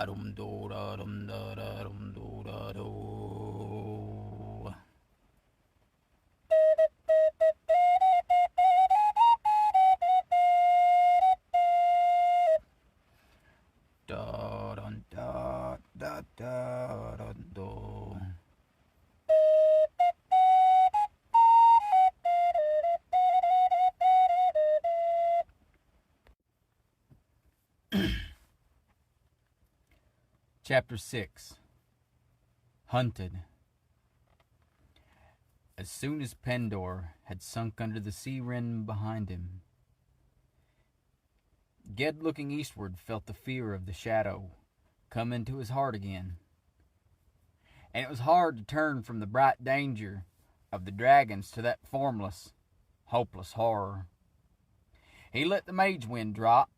dum do da dum da da dum do da do. Da dun da da da dun do. Chapter 6. Hunted. As soon as Pendor had sunk under the sea rim behind him, Ged, looking eastward, felt the fear of the shadow come into his heart again, and it was hard to turn from the bright danger of the dragons to that formless, hopeless horror. He let the mage wind drop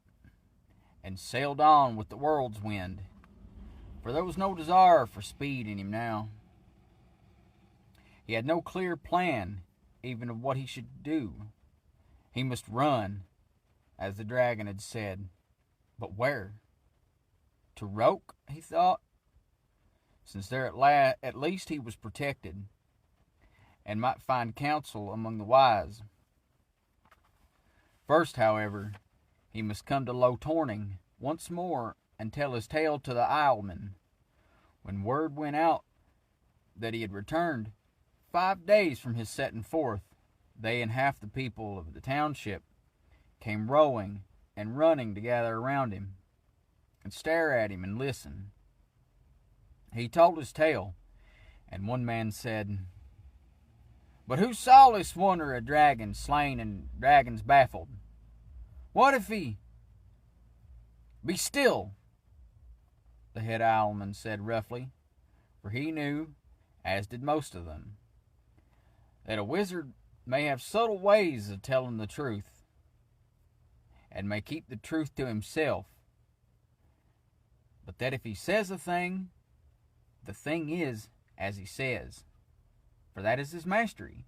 and sailed on with the world's wind, for there was no desire for speed in him now. He had no clear plan even of what he should do. He must run, as the dragon had said. But where? To Roke, he thought, since there at least he was protected, and might find counsel among the wise. First, however, he must come to Low Torning once more and tell his tale to the Islemen. When word went out that he had returned, 5 days from his setting forth, they and half the people of the township came rowing and running to gather around him and stare at him and listen. He told his tale, and one man said, "But who saw this wonder of dragons slain and dragons baffled? What if he—" "Be still," the head owlman said roughly, for he knew, as did most of them, that a wizard may have subtle ways of telling the truth, and may keep the truth to himself, but that if he says a thing, the thing is as he says, for that is his mastery.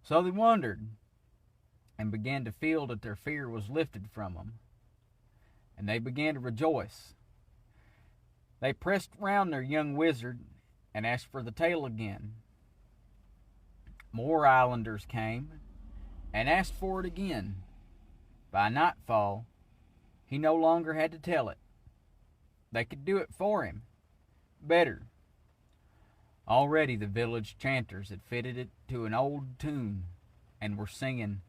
So they wondered, and began to feel that their fear was lifted from them, and they began to rejoice. They pressed round their young wizard and asked for the tale again. More islanders came and asked for it again. By nightfall, he no longer had to tell it. They could do it for him, better. Already the village chanters had fitted it to an old tune and were singing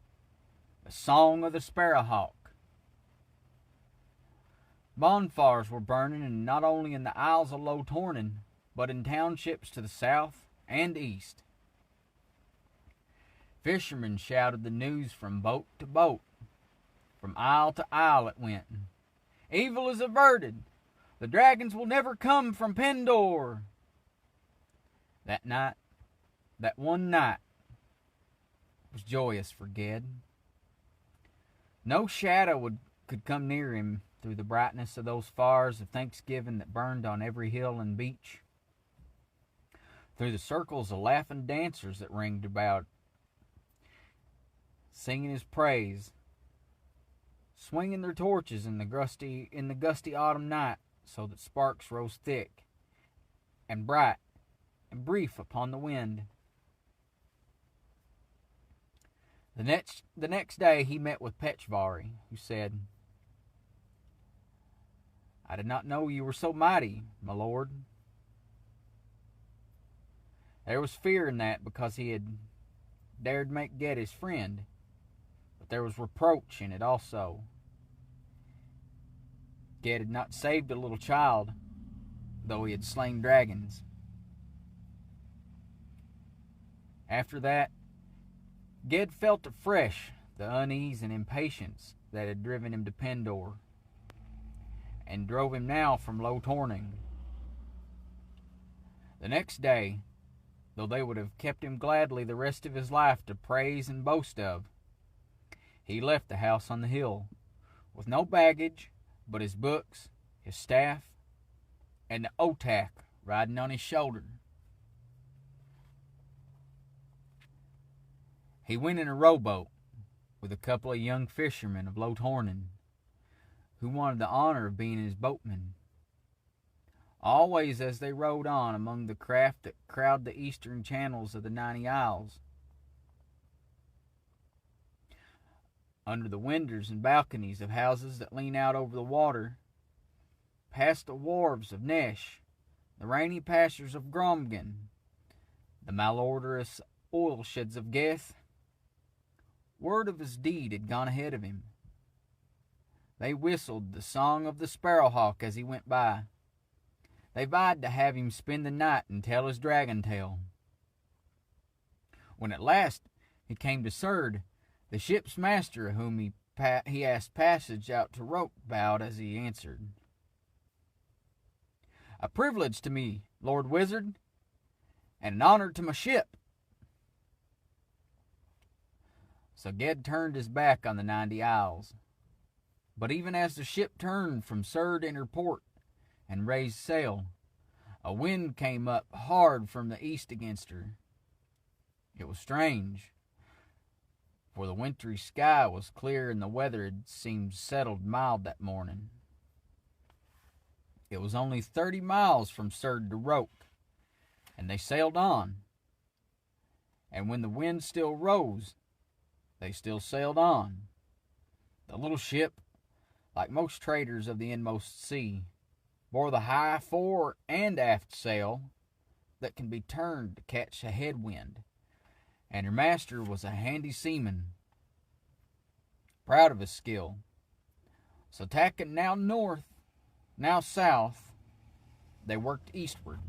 the Song of the Sparrowhawk. Bonfires were burning, and not only in the Isles of Low Tornin, but in townships to the south and east. Fishermen shouted the news from boat to boat. From isle to isle it went. "Evil is averted. The dragons will never come from Pendor." That night, that one night, was joyous for Ged. No shadow could come near him through the brightness of those fires of Thanksgiving that burned on every hill and beach, through the circles of laughing dancers that ringed about, singing his praise, swinging their torches in the gusty autumn night, so that sparks rose thick and bright and brief upon the wind. The next day he met with Petchvari, who said, "I did not know you were so mighty, my lord." There was fear in that, because he had dared make Ged his friend, but there was reproach in it also. Ged had not saved a little child, though he had slain dragons. After that, Ged felt afresh the unease and impatience that had driven him to Pendor, and drove him now from Low Torning. The next day, though they would have kept him gladly the rest of his life to praise and boast of, he left the house on the hill, with no baggage but his books, his staff, and the otak riding on his shoulder. He went in a rowboat with a couple of young fishermen of Low Tornin, who wanted the honor of being his boatmen, always as they rowed on among the craft that crowd the eastern channels of the 90 Isles. Under the windows and balconies of houses that lean out over the water, past the wharves of Nesh, the rainy pastures of Gromgan, the malodorous oil sheds of Geth, word of his deed had gone ahead of him. They whistled the song of the sparrowhawk as he went by. They vied to have him spend the night and tell his dragon tale. When at last he came to Serd, the ship's master, whom he asked passage out to Roke, bowed as he answered, "A privilege to me, Lord Wizard, and an honor to my ship." So Ged turned his back on the 90 Isles. But even as the ship turned from Serd in her port and raised sail, a wind came up hard from the east against her. It was strange, for the wintry sky was clear and the weather had seemed settled mild that morning. It was only 30 miles from Serd to Roke, and they sailed on. And when the wind still rose, they still sailed on. The little ship, like most traders of the inmost sea, bore the high fore and aft sail that can be turned to catch a headwind, and her master was a handy seaman, proud of his skill. So tacking now north, now south, they worked eastward.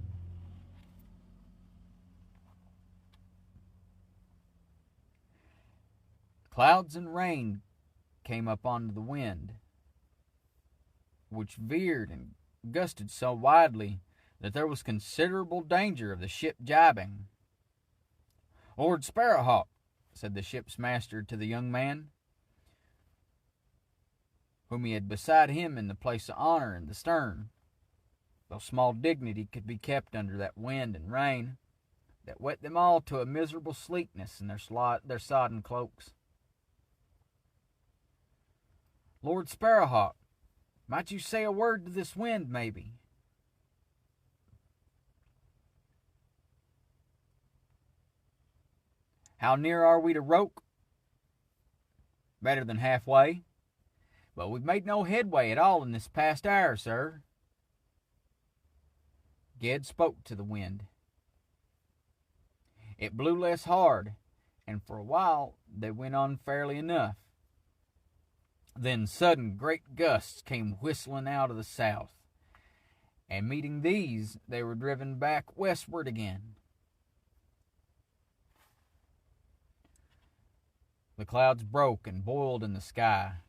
Clouds and rain came up onto the wind, which veered and gusted so widely that there was considerable danger of the ship jibing. "Lord Sparrowhawk," said the ship's master to the young man, whom he had beside him in the place of honor in the stern, though small dignity could be kept under that wind and rain that wet them all to a miserable sleekness in their sodden cloaks. "Lord Sparrowhawk, might you say a word to this wind, maybe?" "How near are we to Roke?" "Better than halfway, but we've made no headway at all in this past hour, sir." Ged spoke to the wind. It blew less hard, and for a while they went on fairly enough. Then sudden great gusts came whistling out of the south, and meeting these, they were driven back westward again. The clouds broke and boiled in the sky,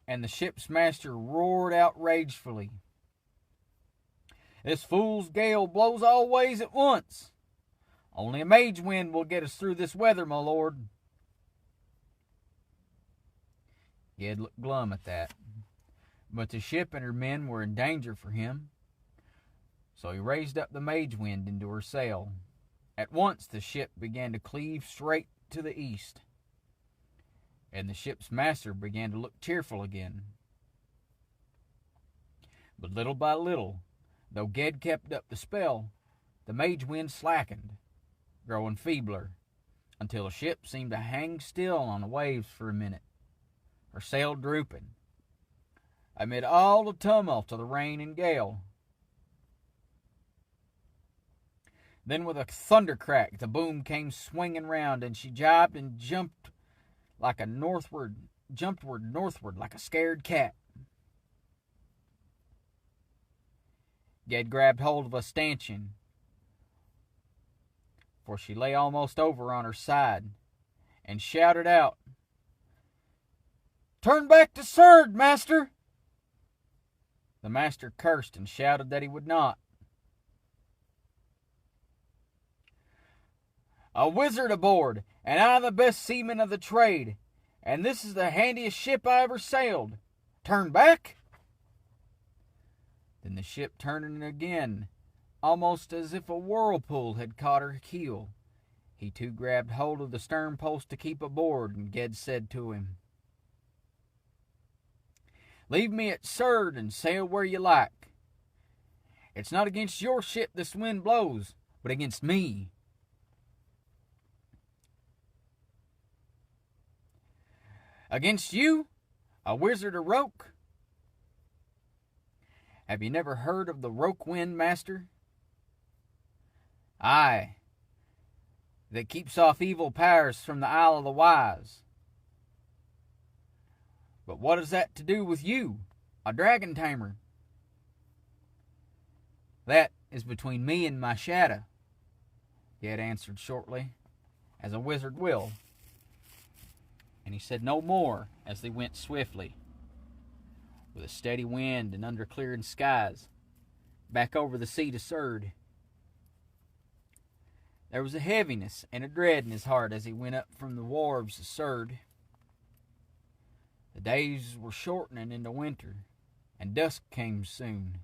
and the ship's master roared out ragefully, "This fool's gale blows all ways at once. Only a mage wind will get us through this weather, my lord." Ged looked glum at that, but the ship and her men were in danger for him, so he raised up the mage wind into her sail. At once the ship began to cleave straight to the east, and the ship's master began to look cheerful again. But little by little, though Ged kept up the spell, the mage wind slackened, growing feebler, until the ship seemed to hang still on the waves for a minute, her sail drooping, amid all the tumult of the rain and gale. Then with a thunder crack, the boom came swinging round, and she jibed and jumped northward like a scared cat. Ged grabbed hold of a stanchion, for she lay almost over on her side, and shouted out, "Turn back to Serd, master!" The master cursed and shouted that he would not. "A wizard aboard, and I the best seaman of the trade, and this is the handiest ship I ever sailed. Turn back?" Then the ship turning again, almost as if a whirlpool had caught her keel, he too grabbed hold of the stern post to keep aboard, and Ged said to him, "Leave me at Serd and sail where you like. It's not against your ship this wind blows, but against me. Against you, a wizard of Roke? Have you never heard of the Roke Wind, master? Aye, that keeps off evil powers from the Isle of the Wise. But what has that to do with you, a dragon tamer? That is between me and my shadow, Ged answered shortly, as a wizard will. And he said no more as they went swiftly, with a steady wind and under clearing skies, back over the sea to Serd. There was a heaviness and a dread in his heart as he went up from the wharves of Serd. The days were shortening into winter, and dusk came soon.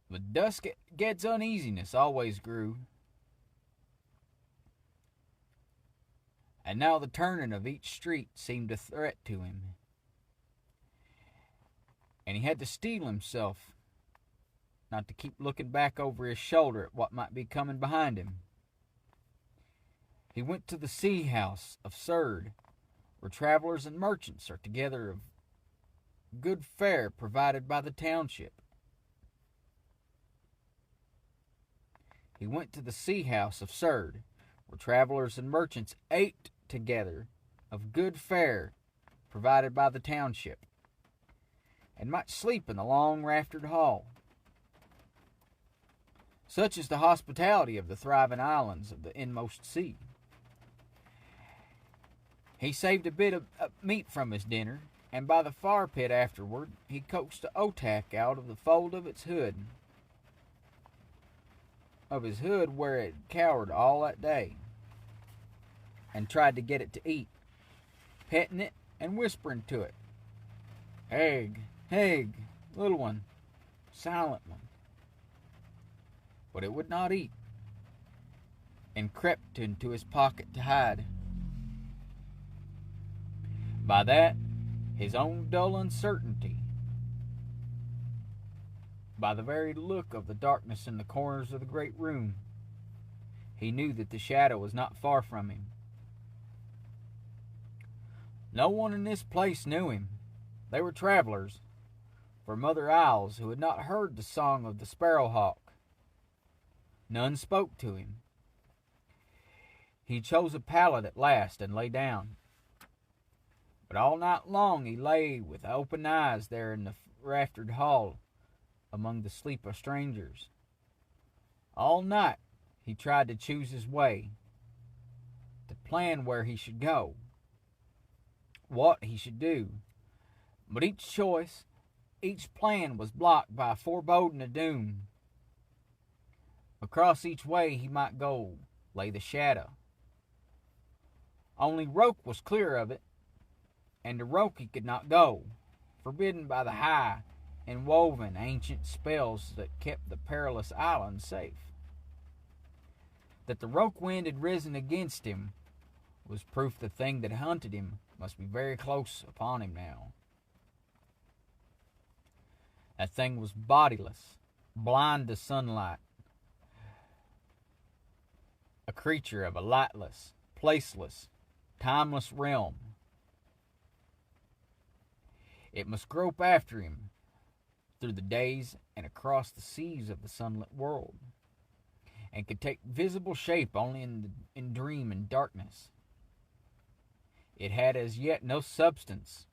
With dusk, Ged's uneasiness always grew. And now the turning of each street seemed a threat to him. And he had to steel himself not to keep looking back over his shoulder at what might be coming behind him. He went to the sea house of Serd, where travelers and merchants are together of good fare provided by the township. He went to the sea house of Serd, where travelers and merchants ate together of good fare provided by the township, and might sleep in the long raftered hall. Such is the hospitality of the thriving islands of the inmost sea. He saved a bit of meat from his dinner, and by the fire pit afterward he coaxed the otak out of the fold of its hood, where it cowered all that day, and tried to get it to eat, petting it and whispering to it, "Heg, Heg, little one, silent one." But it would not eat, and crept into his pocket to hide. By that, his own dull uncertainty, by the very look of the darkness in the corners of the great room, he knew that the shadow was not far from him. No one in this place knew him. They were travelers from other isles who had not heard the song of the sparrowhawk. None spoke to him. He chose a pallet at last and lay down. But all night long he lay with open eyes there in the raftered hall among the sleep of strangers. All night he tried to choose his way, to plan where he should go, what he should do. But each choice, each plan was blocked by a foreboding of doom. Across each way he might go lay the shadow. Only Roke was clear of it, and to Roke he could not go, forbidden by the high and woven ancient spells that kept the perilous island safe. That the Roke wind had risen against him was proof the thing that hunted him must be very close upon him now. That thing was bodiless, blind to sunlight, a creature of a lightless, placeless, timeless realm. It must grope after him through the days and across the seas of the sunlit world, and could take visible shape only in dream and darkness. It had as yet no substance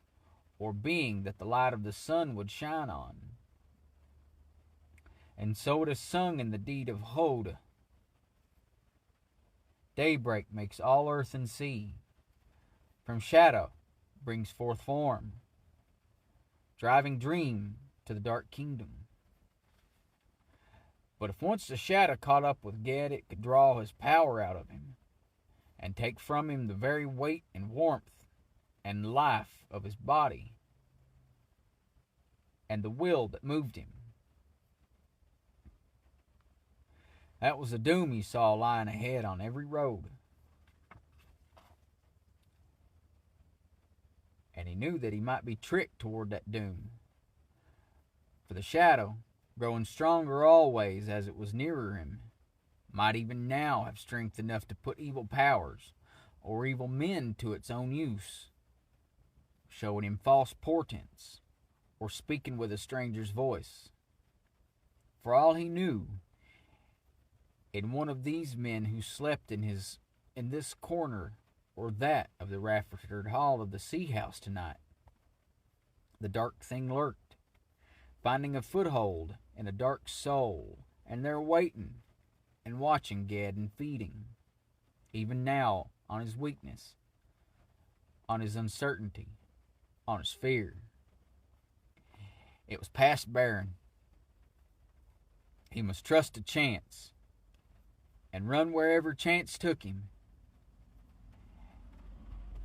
or being that the light of the sun would shine on. And so it is sung in the deed of Hode. Daybreak makes all earth and sea. From shadow brings forth form, driving dream to the dark kingdom. But if once the shadow caught up with Ged, it could draw his power out of him, and take from him the very weight and warmth and life of his body, and the will that moved him. That was the doom he saw lying ahead on every road. And he knew that he might be tricked toward that doom. For the shadow, growing stronger always as it was nearer him, might even now have strength enough to put evil powers or evil men to its own use, showing him false portents or speaking with a stranger's voice. For all he knew, in one of these men who slept in this corner or that of the raftered hall of the sea house tonight, the dark thing lurked, finding a foothold in a dark soul, and there waiting and watching Ged and feeding, even now, on his weakness, on his uncertainty, on his fear. It was past bearing. He must trust to chance and run wherever chance took him.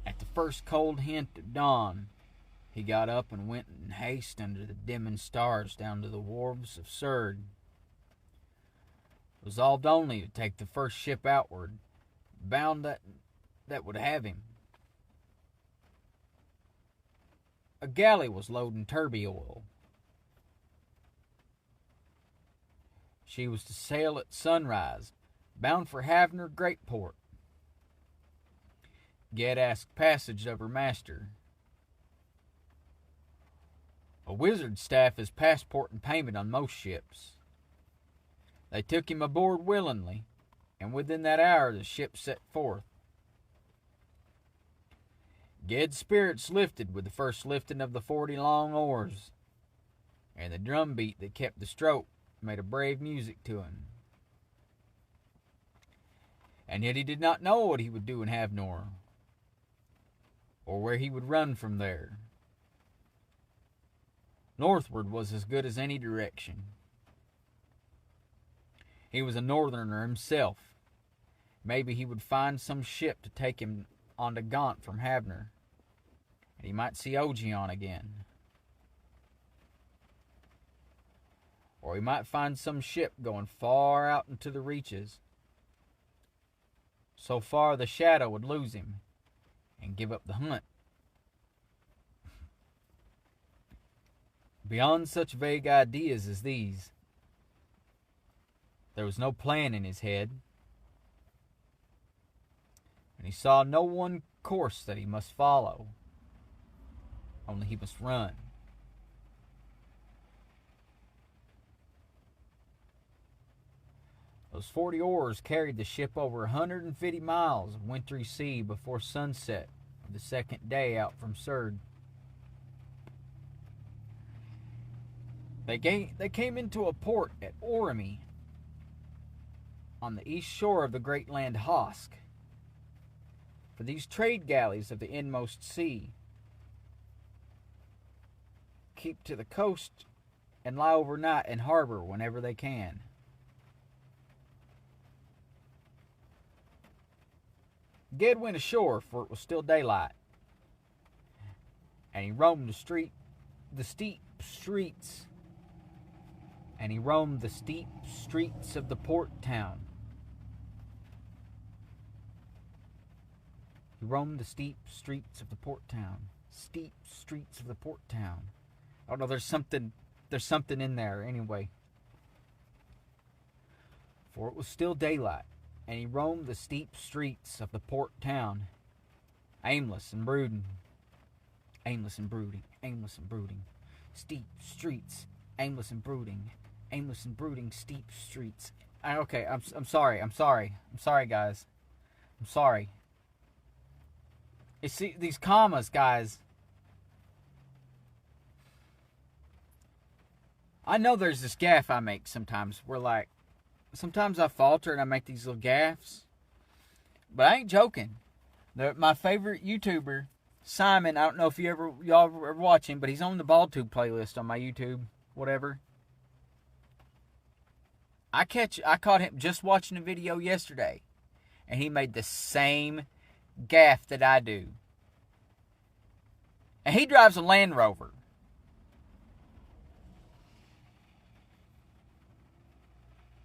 At the first cold hint of dawn, he got up and went in haste under the dimming stars down to the wharves of Surd, resolved only to take the first ship outward, bound that would have him. A galley was loading turbot oil. She was to sail at sunrise, bound for Havner Greatport. Ged asked passage of her master. A wizard staff is passport and payment on most ships. They took him aboard willingly, and within that hour the ship set forth. Ged's spirits lifted with the first lifting of the 40 long oars, and the drum beat that kept the stroke made a brave music to him. And yet he did not know what he would do in Havnor, or where he would run from there. Northward was as good as any direction. He was a northerner himself. Maybe he would find some ship to take him on to Gaunt from Havner, and he might see Ogion again. Or he might find some ship going far out into the reaches. So far the shadow would lose him and give up the hunt. Beyond such vague ideas as these, there was no plan in his head, and he saw no one course that he must follow, only he must run. Those 40 oars carried the ship over 150 miles of wintry sea before sunset of the second day out from Surd. They came into a port at Oremy, on the east shore of the great land Hosk. For these trade galleys of the inmost sea keep to the coast and lie overnight in harbor whenever they can. Ged went ashore, for it was still daylight, and he roamed the steep streets of the port town. Steep streets of the port town. Oh no, there's something in there anyway. For it was still daylight, and he roamed the steep streets of the port town, aimless and brooding. Steep streets, aimless and brooding, steep streets. Okay, I'm sorry, guys. I'm sorry. You see, these commas, guys. I know there's this gaffe I make sometimes where, sometimes I falter and I make these little gaffes. But I ain't joking. My favorite YouTuber, Simon, I don't know if y'all ever watch him, but he's on the BaldTube playlist on my YouTube, whatever. I caught him just watching a video yesterday, and he made the same gaffe that I do. And he drives a Land Rover.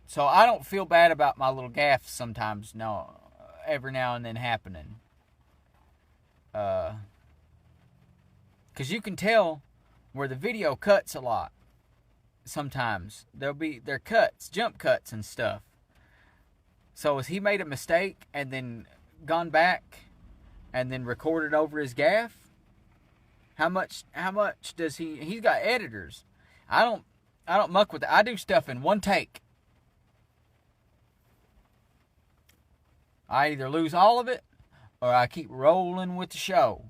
So I don't feel bad about my little gaffes sometimes, no, every now and then happening. Because you can tell where the video cuts a lot. sometimes. They're cuts, jump cuts and stuff. So has he made a mistake and then gone back and then recorded over his gaffe? How much does he's got editors. I don't muck with it. I do stuff in one take. I either lose all of it or I keep rolling with the show.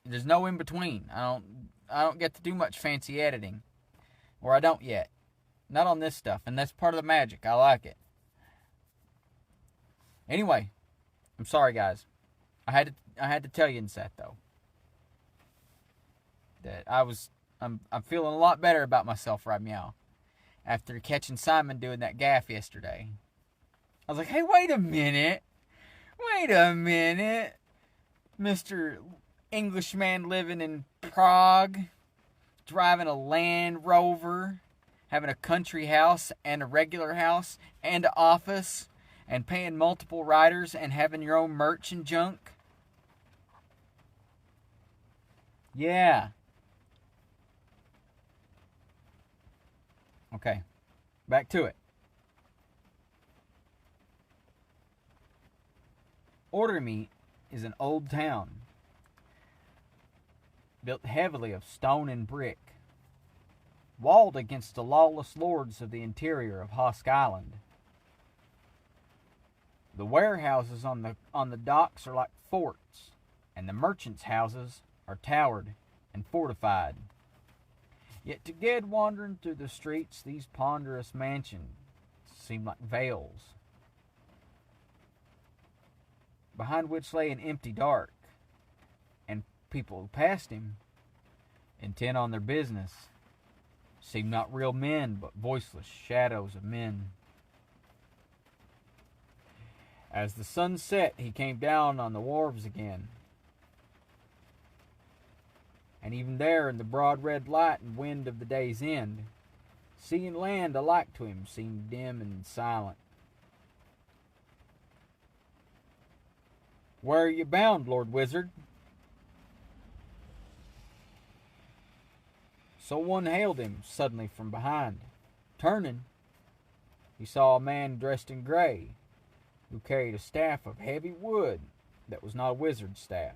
There's no in between. I don't get to do much fancy editing. Or I don't yet. Not on this stuff, and that's part of the magic. I like it. Anyway, I'm sorry guys. I had to tell you that though. That I'm feeling a lot better about myself right now after catching Simon doing that gaffe yesterday. I was like, hey, wait a minute, Mr. Englishman living in Prague, driving a Land Rover, having a country house and a regular house and an office, and paying multiple riders and having your own merch and junk. Yeah. Okay, back to it. Ordermeet is an old town built heavily of stone and brick, walled against the lawless lords of the interior of Hosk Island. The warehouses on the docks are like forts, and the merchants' houses are towered and fortified. Yet to Ged wandering through the streets, these ponderous mansions seemed like veils, behind which lay an empty dark, and people who passed him, intent on their business, seemed not real men, but voiceless shadows of men. As the sun set, he came down on the wharves again. And even there, in the broad red light and wind of the day's end, sea and land alike to him seemed dim and silent. Where are you bound, Lord Wizard? So one hailed him suddenly from behind. Turning, he saw a man dressed in gray, who carried a staff of heavy wood that was not a wizard's staff.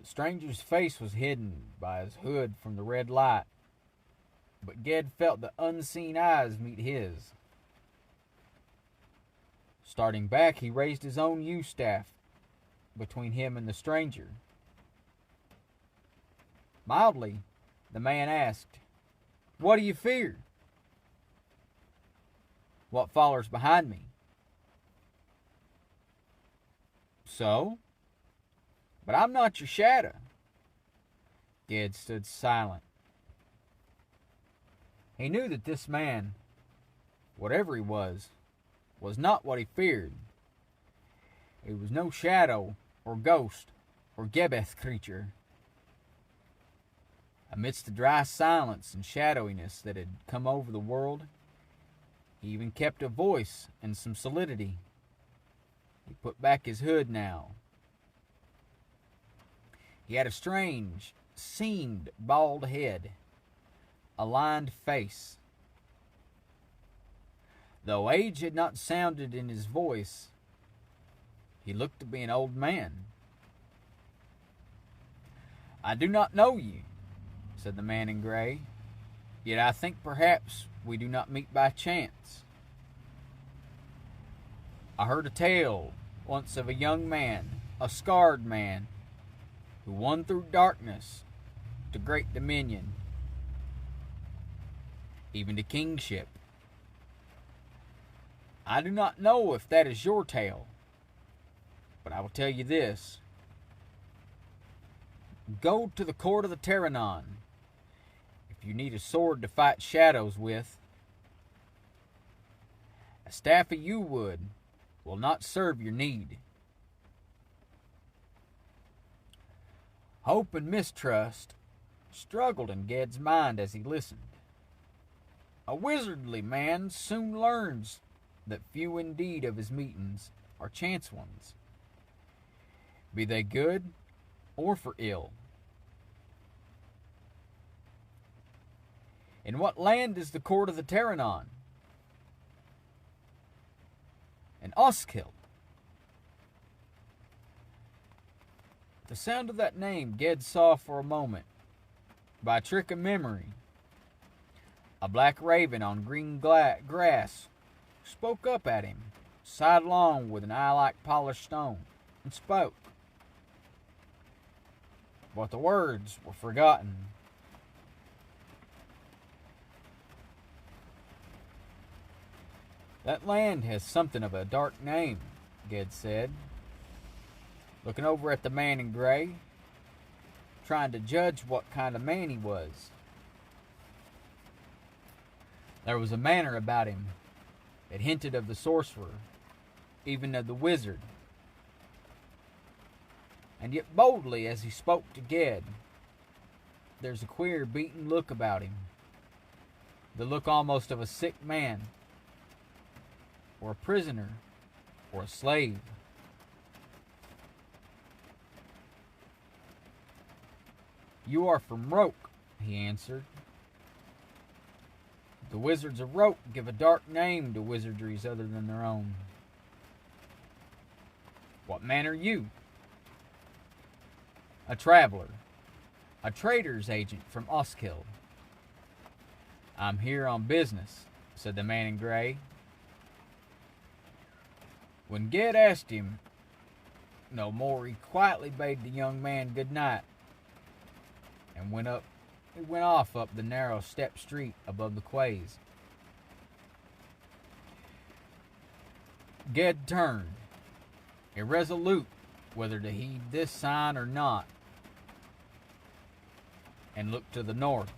The stranger's face was hidden by his hood from the red light, but Ged felt the unseen eyes meet his. Starting back, he raised his own yew staff between him and the stranger. Mildly, the man asked, "What do you fear?" "What follows behind me." "So? But I'm not your shadow." Ged stood silent. He knew that this man, whatever he was not what he feared. He was no shadow or ghost or Gebeth creature. Amidst the dry silence and shadowiness that had come over the world, he even kept a voice and some solidity. He put back his hood now. He had a strange, seamed, bald head, a lined face. Though age had not sounded in his voice, he looked to be an old man. "I do not know you," said the man in gray, "yet I think perhaps we do not meet by chance. I heard a tale once of a young man, a scarred man, who won through darkness to great dominion, even to kingship. I do not know if that is your tale, but I will tell you this. Go to the court of the Terranon if you need a sword to fight shadows with. A staff of yew wood will not serve your need." Hope and mistrust struggled in Ged's mind as he listened. A wizardly man soon learns that few indeed of his meetings are chance ones, be they good or for ill. In what land is the court of the Taranon? In Oskill. The sound of that name Ged saw for a moment, by a trick of memory. A black raven on green grass spoke up at him, sidelong with an eye like polished stone, and spoke. But the words were forgotten. That land has something of a dark name, Ged said, looking over at the man in gray, trying to judge what kind of man he was. There was a manner about him that hinted of the sorcerer, even of the wizard. And yet boldly as he spoke to Ged, there's a queer beaten look about him, the look almost of a sick man, or a prisoner, or a slave. You are from Roke, he answered. The wizards of Roke give a dark name to wizardries other than their own. What man are you? A traveler, a trader's agent from Oskill. I'm here on business, said the man in gray. When Ged asked him no more, he quietly bade the young man good night and went off up the narrow step street above the quays. Ged turned, irresolute whether to heed this sign or not, and looked to the north.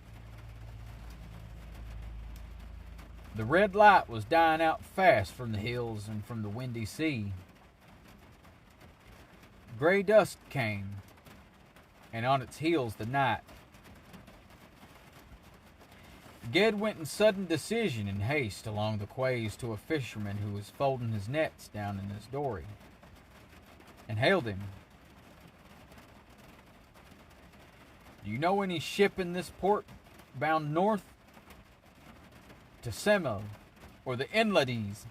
The red light was dying out fast from the hills and from the windy sea. Gray dusk came, and on its heels the night. Ged went in sudden decision and haste along the quays to a fisherman who was folding his nets down in his dory, and hailed him. Do you know any ship in this port bound north? To Semel or the Enlades?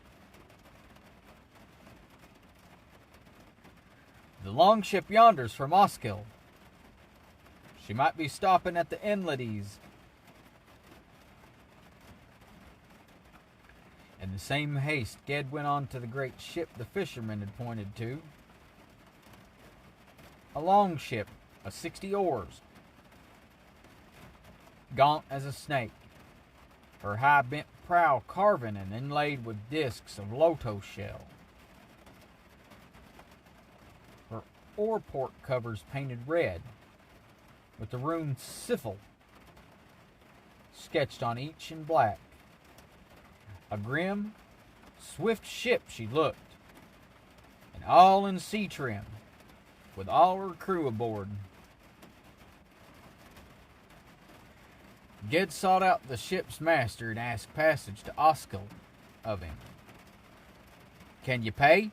The long ship yonder's from Oskill. She might be stopping at the Enlades. In the same haste, Ged went on to the great ship the fisherman had pointed to. A long ship of 60 oars, gaunt as a snake, her high bent prow carven and inlaid with discs of loto shell. Her oarport covers painted red, with the rune Sifil sketched on each in black. A grim, swift ship she looked, and all in sea trim, with all her crew aboard. Ged sought out the ship's master and asked passage to Oskill of him. Can you pay?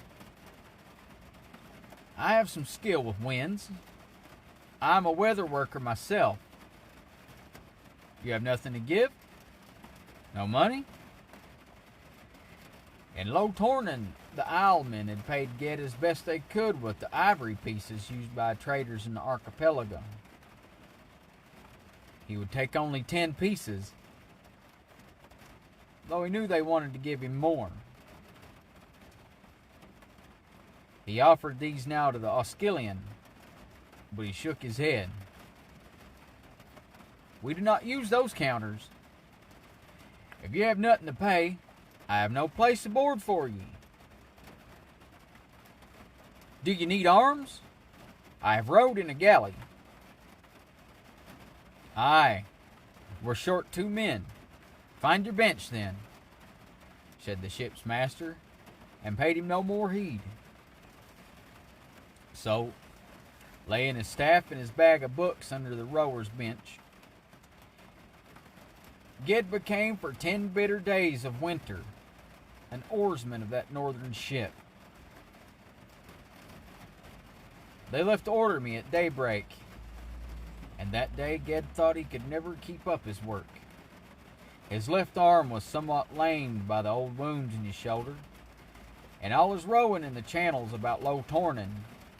I have some skill with winds. I'm a weather worker myself. You have nothing to give? No money? In Low Tornin, the Islemen had paid Ged as best they could with the ivory pieces used by traders in the archipelago. He would take only 10 pieces, though he knew they wanted to give him more. He offered these now to the Oskillian, but he shook his head. We do not use those counters. If you have nothing to pay, I have no place aboard for you. Do you need arms? I have rowed in a galley. Aye, we're short 2 men. Find your bench then, said the ship's master, and paid him no more heed. So, laying his staff and his bag of books under the rower's bench, Ged became for 10 bitter days of winter an oarsman of that northern ship. They left Orderme at daybreak, and that day Ged thought he could never keep up his work. His left arm was somewhat lamed by the old wounds in his shoulder, and all his rowing in the channels about Low Tornin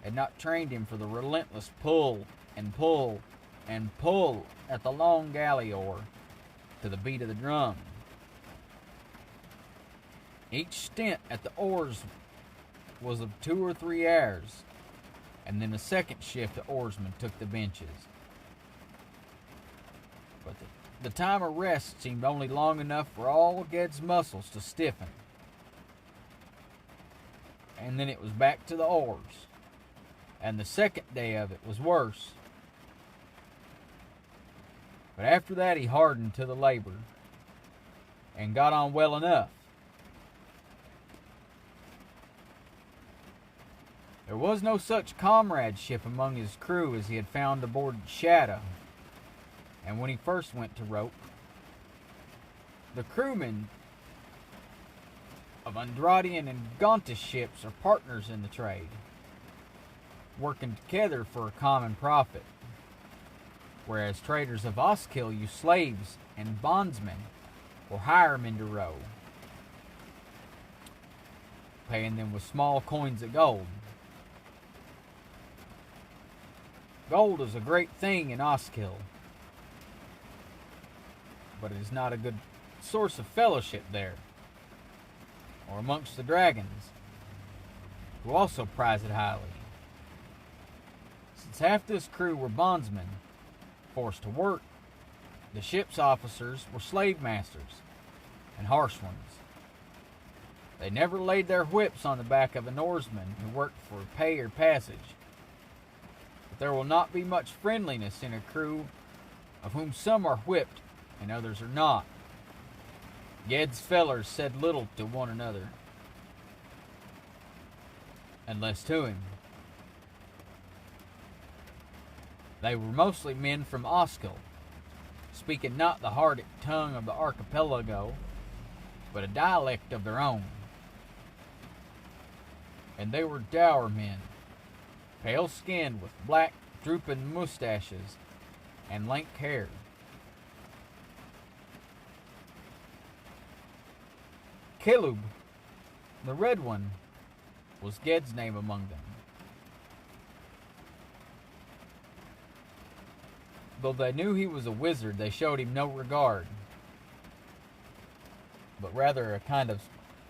had not trained him for the relentless pull and pull and pull at the long galley oar to the beat of the drum. Each stint at the oars was of 2 or 3 hours, and then a second shift of oarsmen took the benches. But the time of rest seemed only long enough for all Ged's muscles to stiffen. And then it was back to the oars. And the second day of it was worse. But after that he hardened to the labor and got on well enough. There was no such comradeship among his crew as he had found aboard Shadow, and when he first went to rope. The crewmen of Andradian and Gontish ships are partners in the trade, working together for a common profit, whereas traders of Oskill use slaves and bondsmen or hire men to row, paying them with small coins of gold. Gold is a great thing in Oskill, but it is not a good source of fellowship there, or amongst the dragons, who also prize it highly. Since half this crew were bondsmen, forced to work, the ship's officers were slave masters, and harsh ones. They never laid their whips on the back of an oarsman who worked for pay or passage. But there will not be much friendliness in a crew of whom some are whipped and others are not. Ged's fellers said little to one another, unless to him. They were mostly men from Oskill, speaking not the Hardic tongue of the archipelago, but a dialect of their own. And they were dour men, pale-skinned with black, drooping mustaches and lank hair. Kilub, the Red One, was Ged's name among them. Though they knew he was a wizard, they showed him no regard, but rather a kind of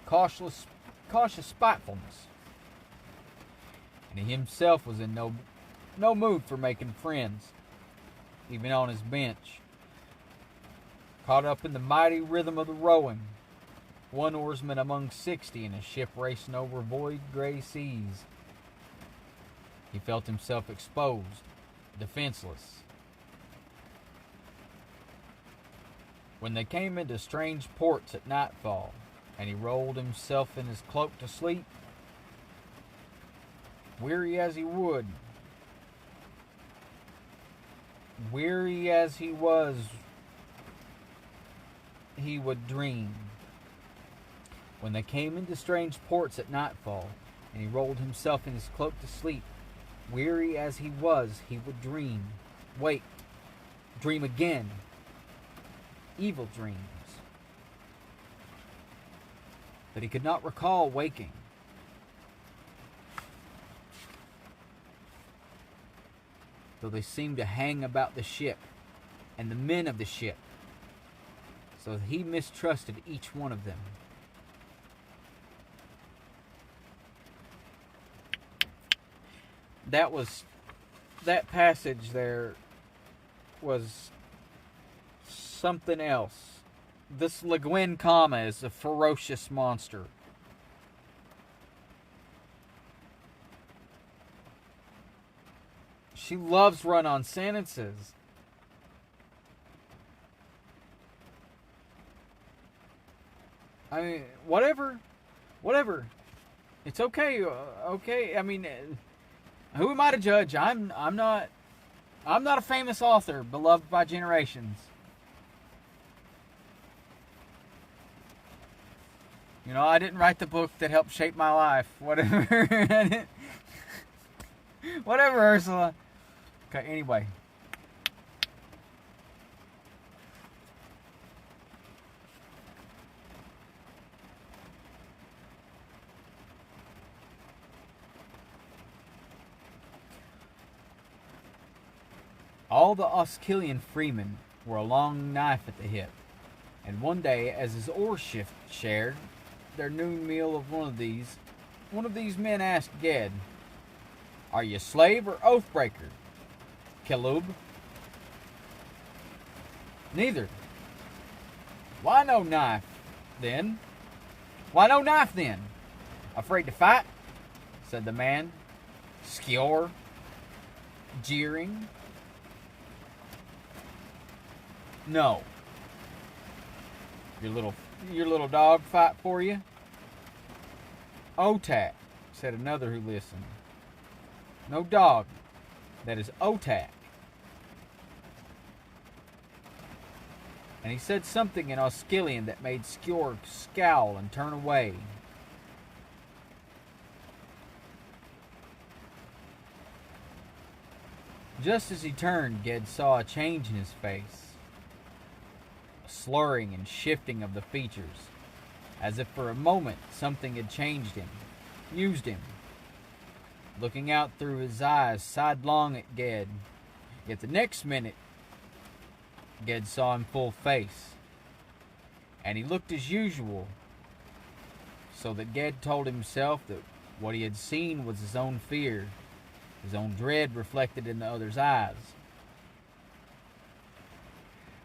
cautious spitefulness. And he himself was in no mood for making friends, even on his bench. Caught up in the mighty rhythm of the rowing, one oarsman among 60 in a ship racing over void gray seas, he felt himself exposed, defenseless. When they came into strange ports at nightfall, and he rolled himself in his cloak to sleep, weary as he was, he would dream. When they came into strange ports at nightfall, and he rolled himself in his cloak to sleep, weary as he was, he would dream. Wait, dream again. Evil dreams. But he could not recall waking. Though they seemed to hang about the ship and the men of the ship, so that he mistrusted each one of them. That passage there was something else. This Le Guin Kama is a ferocious monster. She loves run-on sentences. I mean, whatever. It's okay. Okay. I mean, who am I to judge? I'm not a famous author, beloved by generations. You know, I didn't write the book that helped shape my life. Whatever. Whatever, Ursula. Okay, anyway. All the Oskillian freemen wore a long knife at the hip, and one day, as his oar shift shared their noon meal of one of these men asked Ged, "Are you slave or oathbreaker, Kelub?" "Neither." "Why no knife, then?" "Why no knife, then? Afraid to fight?" said the man, Skjor, jeering. "No." Your little dog fight for you?" "Otak," said another who listened. "No dog. That is Otak." And he said something in Oskillian that made Skjor scowl and turn away. Just as he turned, Ged saw a change in his face, a slurring and shifting of the features, as if for a moment something had changed him, used him, looking out through his eyes sidelong at Ged. Yet the next minute, Ged saw him full face, and he looked as usual, so that Ged told himself that what he had seen was his own fear, his own dread reflected in the other's eyes.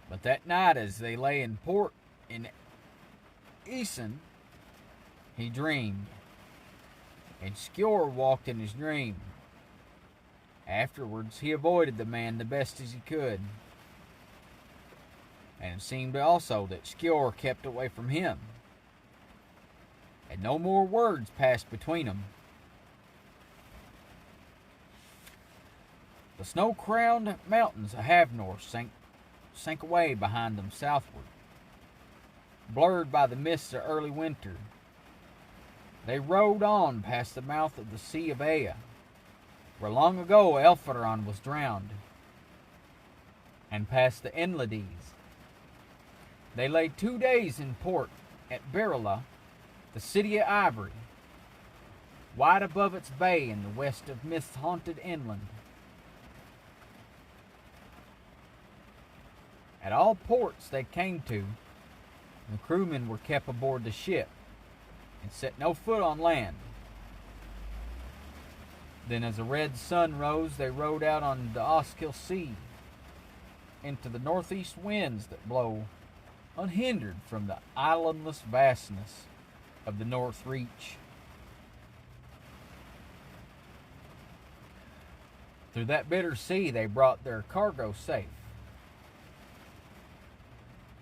But that night, as they lay in port in Essen, he dreamed, and Skjor walked in his dream. Afterwards, he avoided the man the best as he could, and it seemed also that Skjor kept away from him, and no more words passed between them. The snow-crowned mountains of Havnor sank away behind them southward, blurred by the mists of early winter. They rode on past the mouth of the Sea of Ea, where long ago Elfaron was drowned, and past the Enlades. They lay 2 days in port at Berila, the city of ivory, wide above its bay in the west of mist-haunted inland. At all ports they came to, the crewmen were kept aboard the ship and set no foot on land. Then as the red sun rose, they rode out on the Oskill Sea into the northeast winds that blow unhindered from the islandless vastness of the North Reach. Through that bitter sea they brought their cargo safe.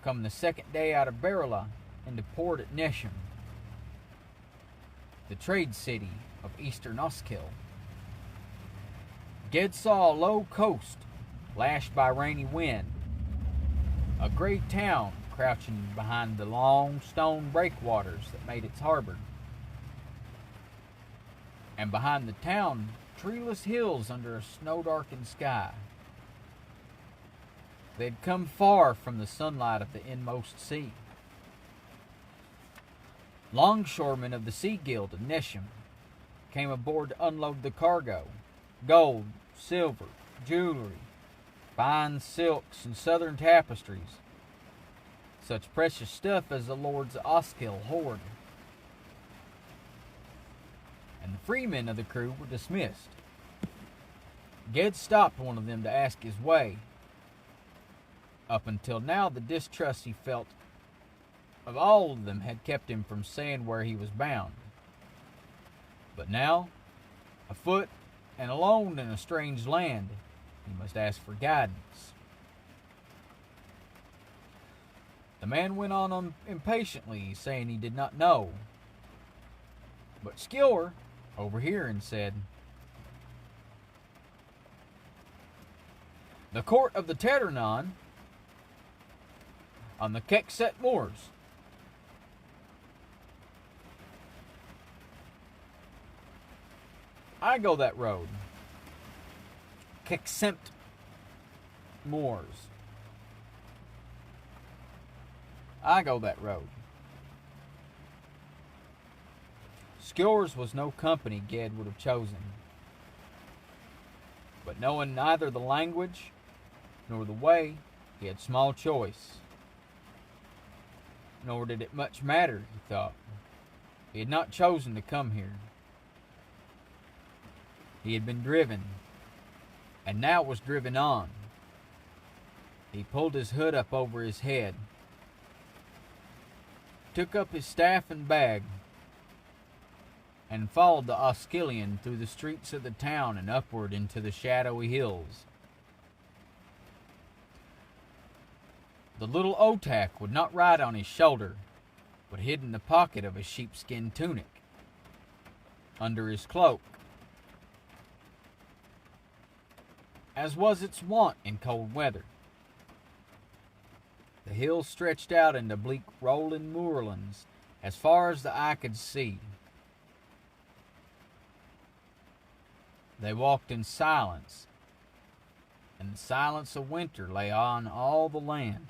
Come the second day out of Berila into port at Neshem, the trade city of eastern Oskill. Ged saw a low coast lashed by rainy wind, a great town crouching behind the long stone breakwaters that made its harbor, and behind the town, treeless hills under a snow-darkened sky. They had come far from the sunlight of the inmost sea. Longshoremen of the Sea Guild of Neshem came aboard to unload the cargo: gold, silver, jewelry, fine silks, and southern tapestries, such precious stuff as the lords of Oskill hoard. And the freemen of the crew were dismissed. Ged stopped one of them to ask his way. Up until now, the distrust he felt of all of them had kept him from saying where he was bound. But now, afoot and alone in a strange land, he must ask for guidance. The man went on impatiently, saying he did not know. But Skjor, overhearing, said, "The court of the Terranon on the Kekset Moors." "I go that road." Kekset Moors. "I go that road." Skjor's was no company Ged would have chosen. But knowing neither the language nor the way, he had small choice. Nor did it much matter, he thought. He had not chosen to come here. He had been driven, and now was driven on. He pulled his hood up over his head, took up his staff and bag, and followed the Oscullion through the streets of the town and upward into the shadowy hills. The little Otak would not ride on his shoulder, but hid in the pocket of his sheepskin tunic, under his cloak, as was its wont in cold weather. The hills stretched out into bleak rolling moorlands as far as the eye could see. They walked in silence, and the silence of winter lay on all the land.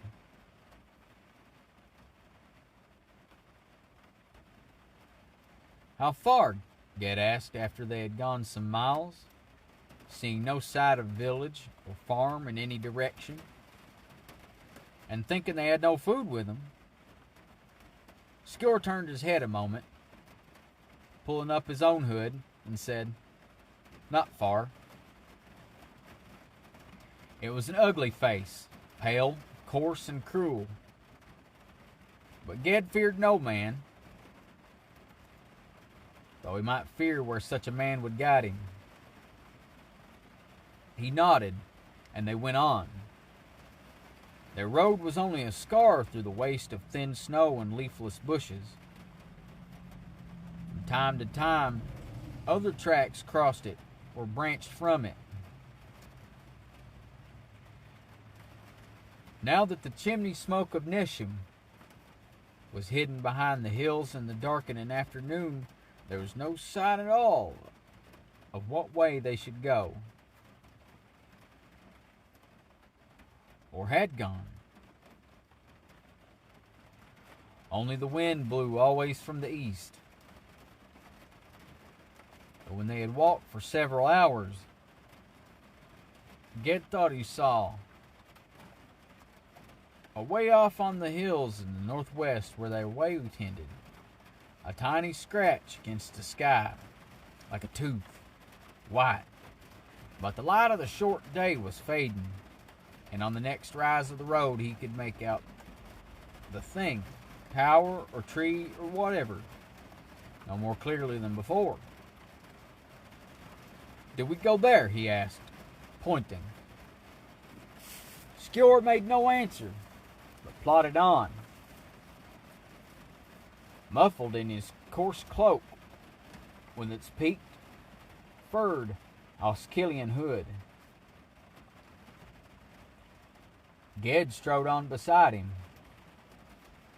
"How far?" Ged asked after they had gone some miles, seeing no sight of village or farm in any direction, and thinking they had no food with them. Skjor turned his head a moment, pulling up his own hood, and said, "Not far." It was an ugly face, pale, coarse, and cruel. But Ged feared no man, though he might fear where such a man would guide him. He nodded, and they went on. Their road was only a scar through the waste of thin snow and leafless bushes. From time to time, other tracks crossed it or branched from it. Now that the chimney smoke of Nisham was hidden behind the hills in the darkening afternoon, there was no sign at all of what way they should go, or had gone. Only the wind blew always from the east. But when they had walked for several hours, Ged thought he saw, away off on the hills in the northwest where their way tended, a tiny scratch against the sky, like a tooth, white. But the light of the short day was fading, and on the next rise of the road he could make out the thing, tower or tree or whatever, no more clearly than before. "Did we go there?" he asked, pointing. Skjor made no answer, but plodded on, muffled in his coarse cloak with its peaked, furred Oscullion hood. Ged strode on beside him.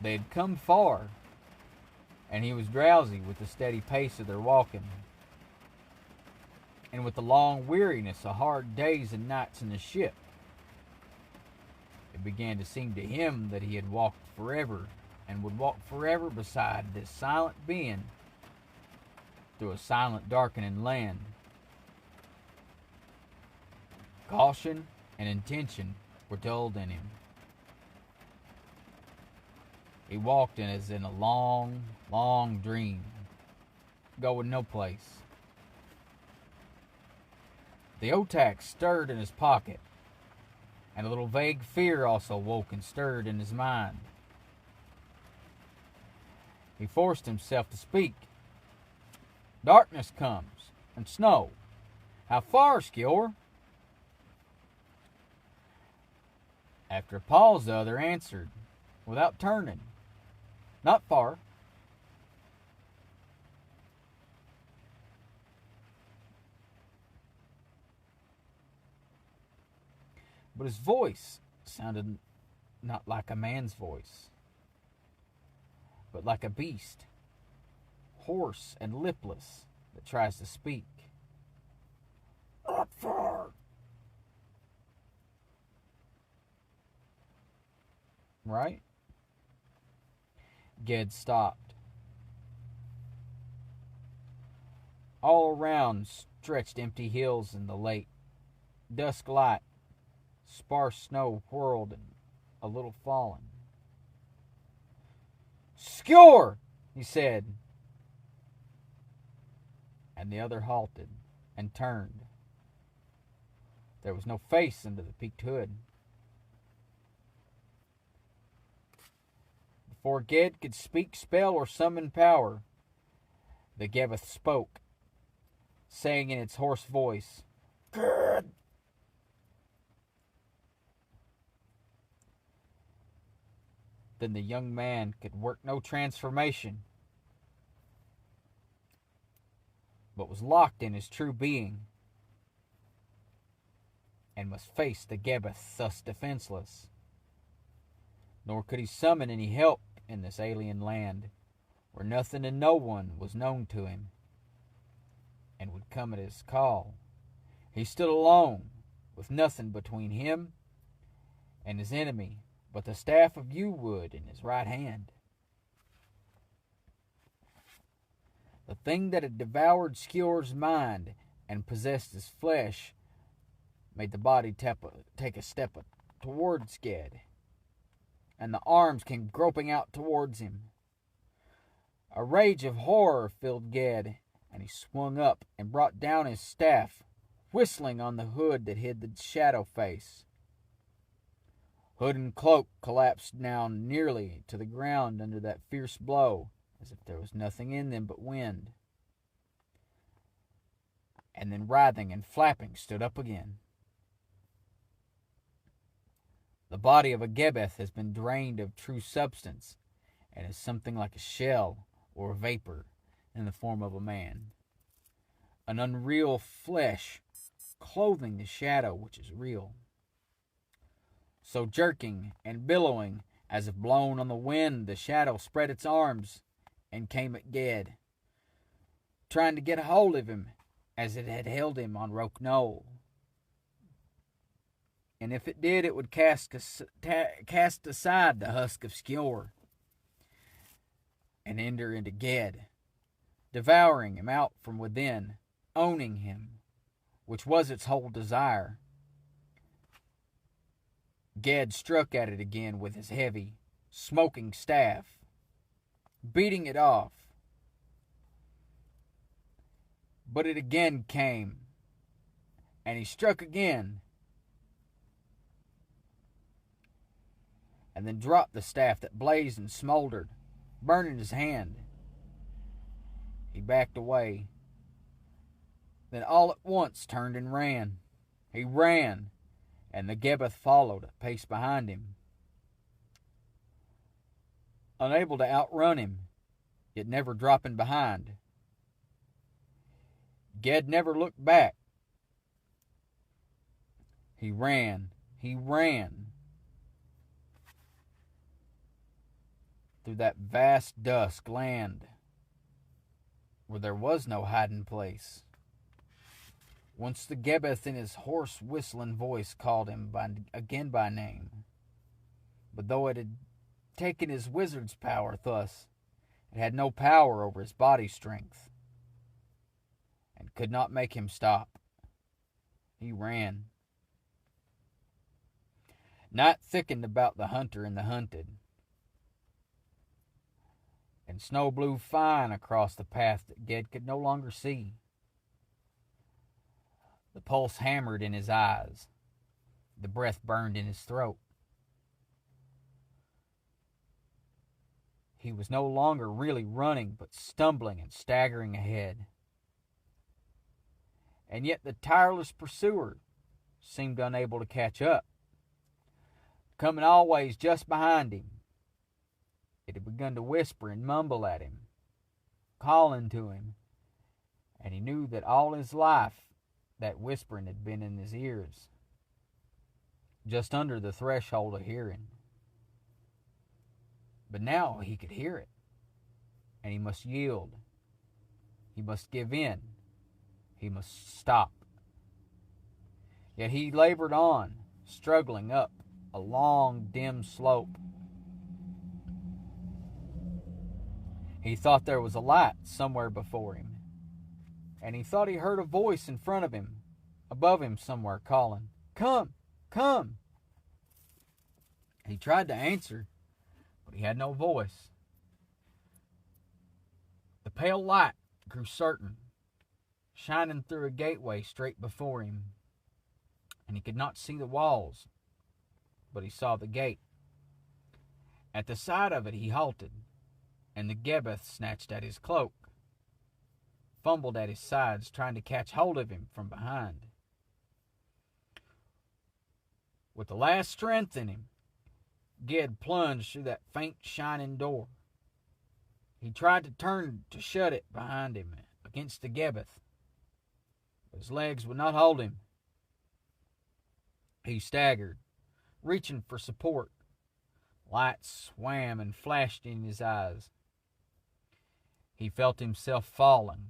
They had come far, and he was drowsy with the steady pace of their walking, and with the long weariness of hard days and nights in the ship. It began to seem to him that he had walked forever, and would walk forever beside this silent being through a silent, darkening land. Caution and intention were dulled in him. He walked in as in a long, long dream, going no place. The Otak stirred in his pocket, and a little vague fear also woke and stirred in his mind. He forced himself to speak. "Darkness comes, and snow. How far, Skjor?" After a pause, the other answered, without turning, "Not far." But his voice sounded not like a man's voice, but like a beast, hoarse and lipless, that tries to speak. "Not far." Right? Ged stopped. All around stretched empty hills in the late dusk light, Sparse snow whirled and a little fallen. "Skjor!" he said. And the other halted and turned. There was no face under the peaked hood. Before Ged could speak, spell, or summon power, the Gebeth spoke, saying in its hoarse voice, "Good." Then the young man could work no transformation, but was locked in his true being, and must face the Gebeth thus defenseless. Nor could he summon any help in this alien land, where nothing and no one was known to him, and would come at his call. He stood alone, with nothing between him and his enemy but the staff of yew wood in his right hand. The thing that had devoured Skjor's mind and possessed his flesh made the body take a step towards Ged, and the arms came groping out towards him. A rage of horror filled Ged, and he swung up and brought down his staff, whistling on the hood that hid the shadow face. Hood and cloak collapsed down nearly to the ground under that fierce blow, as if there was nothing in them but wind. And then writhing and flapping stood up again. The body of a Gebeth has been drained of true substance, and is something like a shell or a vapor in the form of a man. An unreal flesh clothing the shadow which is real. So jerking and billowing as if blown on the wind, the shadow spread its arms and came at Ged, trying to get a hold of him as it had held him on Roke Knoll. And if it did, it would cast aside the husk of Skjor and enter into Ged, devouring him out from within, owning him, which was its whole desire. Ged struck at it again with his heavy, smoking staff, beating it off. But it again came, and he struck again, and then dropped the staff that blazed and smoldered, burning his hand. He backed away, then all at once turned and ran. He ran, and the Gebeth followed a pace behind him. Unable to outrun him, yet never dropping behind, Ged never looked back. He ran through that vast dusk land where there was no hiding place. Once the Gebeth in his hoarse whistling voice called him again by name. But though it had taken his wizard's power thus, it had no power over his body strength, and could not make him stop. He ran. Night thickened about the hunter and the hunted, and snow blew fine across the path that Ged could no longer see. The pulse hammered in his eyes. The breath burned in his throat. He was no longer really running, but stumbling and staggering ahead. And yet the tireless pursuer seemed unable to catch up, coming always just behind him. It had begun to whisper and mumble at him, calling to him, and he knew that all his life that whispering had been in his ears, just under the threshold of hearing. But now he could hear it, and he must yield. He must give in. He must stop. Yet he labored on, struggling up a long, dim slope. He thought there was a light somewhere before him, and he thought he heard a voice in front of him, above him somewhere, calling, "Come, come!" He tried to answer, but he had no voice. The pale light grew certain, shining through a gateway straight before him, and he could not see the walls, but he saw the gate. At the sight of it he halted, and the Gebeth snatched at his cloak, fumbled at his sides, trying to catch hold of him from behind. With the last strength in him, Ged plunged through that faint shining door. He tried to turn to shut it behind him against the Gebeth, but his legs would not hold him. He staggered, reaching for support. Lights swam and flashed in his eyes. He felt himself falling,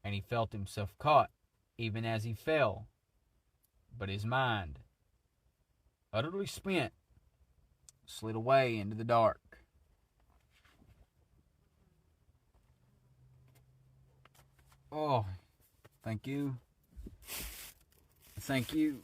and he felt himself caught even as he fell. But his mind, utterly spent, slid away into the dark. Oh, thank you. Thank you.